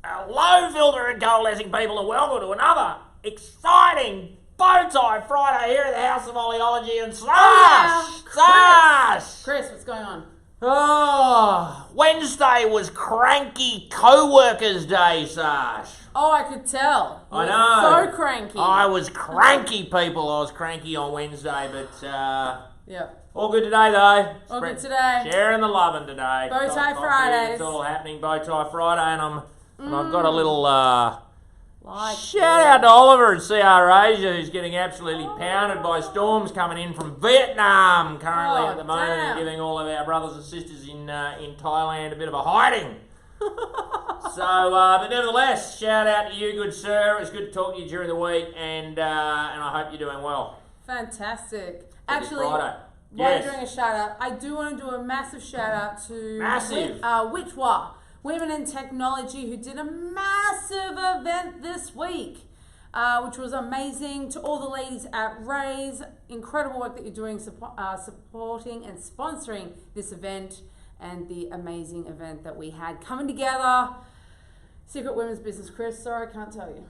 Hello, filter and coalescing people, and welcome to another exciting Bowtie Friday here at the House of Oleology and Sash! Chris, what's going on? Oh, Wednesday was cranky co-workers day, Sash. Oh, I could tell. I know. So cranky. I was cranky, people. I was cranky on Wednesday, but yeah. All good today, though. All good today. Sharing the loving today. Bowtie Fridays. It's all happening Bowtie Friday, and I've got a little shout out to Oliver at CR Asia, who's getting absolutely pounded by storms coming in from Vietnam currently at the moment, and giving all of our brothers and sisters in Thailand a bit of a hiding. But nevertheless, shout out to you, good sir. It was good to talk to you during the week, and I hope you're doing well. Fantastic. Happy Actually, Friday. while Yes. you're doing a shout out, I do want to do a massive shout out to Massive. Witwa, Women in Technology, who did a massive event this week, which was amazing. To all the ladies at Raise, incredible work that you're doing supporting and sponsoring this event and the amazing event that we had coming together. Secret Women's Business, Chris. Sorry, I can't tell you.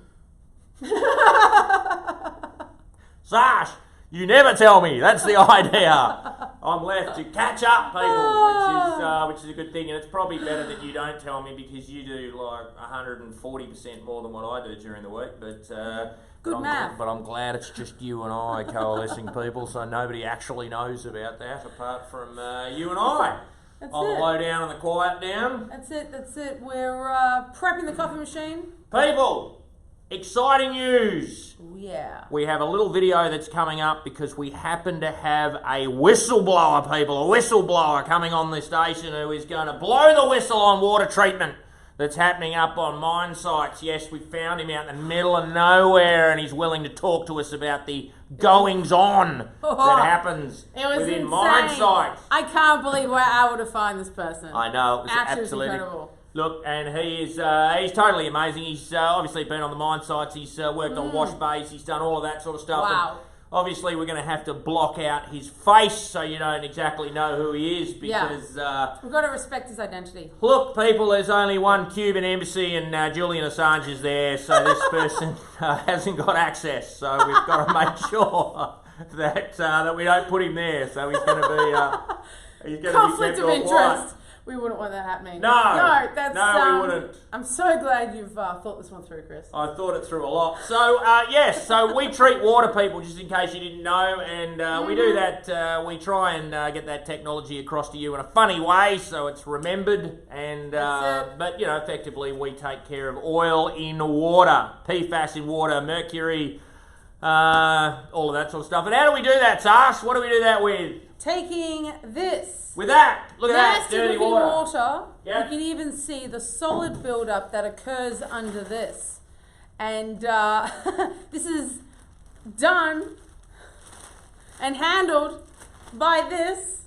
Sash, you never tell me. That's the idea. I'm left to catch up, people, which is a good thing, and it's probably better that you don't tell me because you do like 140% more than what I do during the week. But good math. But I'm glad it's just you and I coalescing people, so nobody actually knows about that apart from you and I. That's on it. the low down and the quiet down. That's it. We're prepping the coffee machine. People, exciting news. Yeah. We have a little video that's coming up because we happen to have a whistleblower, people, a whistleblower coming on the station who is going to blow the whistle on water treatment that's happening up on mine sites. Yes, we found him out in the middle of nowhere, and he's willing to talk to us about the goings-on that happens within insane. mine sites. I can't believe we're able to find this person. I know, it was Absolutely absolutely incredible. Look, and he's totally amazing. He's obviously been on the mine sites. He's worked on wash bays. He's done all of that sort of stuff. Wow. And obviously, we're going to have to block out his face so you don't exactly know who he is because... We've got to respect his identity. Look, people, there's only one Cuban embassy and Julian Assange is there, so this person hasn't got access. So we've got to make sure that we don't put him there. So he's going to be... he's going Conflict to of be kept all quiet. interest. We wouldn't want that happening. No, we wouldn't. I'm so glad you've thought this one through, Chris. I thought it through a lot. So, yes, so we treat water, people, just in case you didn't know, and we do that, we try and get that technology across to you in a funny way so it's remembered, and but, you know, effectively we take care of oil in water, PFAS in water, mercury, all of that sort of stuff. And how do we do that, Sash? What do we do that with? Taking this. With that, look at that, Nasty dirty looking water. Yep. You can even see the solid buildup that occurs under this. And this is done and handled by this.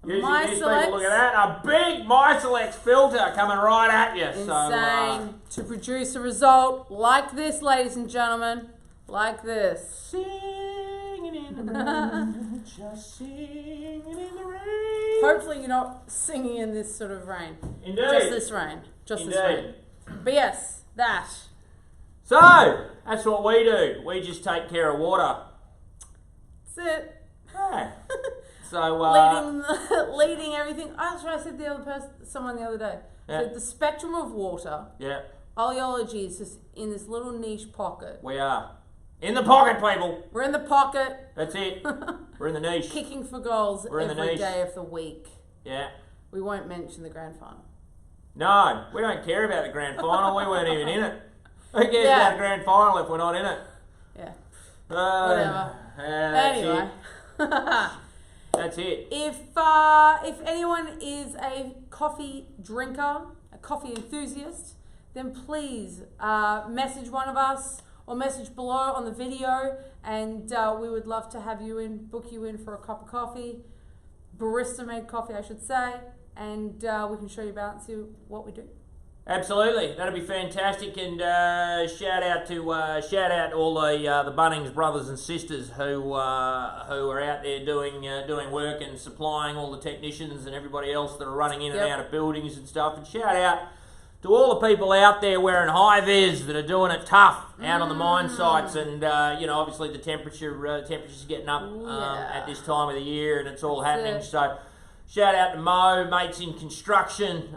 Using these people, look at that, a big MySelex filter coming right at you. Insane. To produce a result like this, ladies and gentlemen, like this. Singing in the rain, just singing in the rain. Hopefully you're not singing in this sort of rain. Indeed. Just this rain. Just this rain. But yes, that. So, that's what we do. We just take care of water. That's it. Yeah. So, leading everything. That's what I said to someone the other day. Yeah. So the spectrum of water, yeah, oleology is just in this little niche pocket. we are. In the pocket, people. We're in the pocket. That's it. We're in the niche. Kicking for goals We're in the every niche. day of the week. Yeah. We won't mention the grand final. No, we don't care about the grand final. We weren't even in it. Who cares about the grand final if we're not in it? Yeah. Whatever. That's Anyway. it. That's it. If anyone is a coffee drinker, a coffee enthusiast, then please message one of us or message below on the video, and we would love to have you in, book you in for a cup of coffee, barista made coffee I should say, and we can show you about and see what we do. Absolutely, that'd be fantastic. And shout out all the Bunnings brothers and sisters who are out there doing work and supplying all the technicians and everybody else that are running in and out of buildings and stuff. And shout out to all the people out there wearing high-vis that are doing it tough out on the mine sites, and obviously the temperature's getting up at this time of the year, and it's all happening. So shout out to Mo, mates in construction.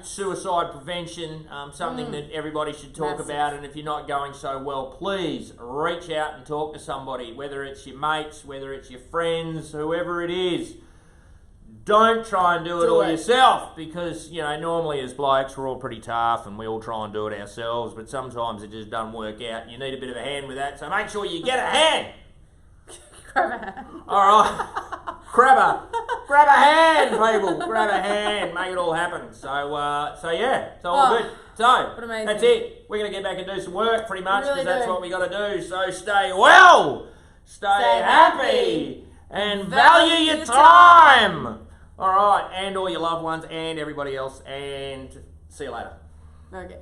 Suicide prevention, something that everybody should talk about. And if you're not going so well, please reach out and talk to somebody, whether it's your mates, whether it's your friends, whoever it is. Don't try and do it all yourself, because, normally as blokes we're all pretty tough and we all try and do it ourselves, but sometimes it just doesn't work out. You need a bit of a hand with that, so make sure you get a hand. Grab a hand. All right. Grab a hand, people. Grab a hand. Make it all happen. So yeah, it's all good. So, that's it. We're going to get back and do some work pretty much, because that's what we got to do. So stay well, stay happy, and value your time. All right, and all your loved ones and everybody else, and see you later. Okay.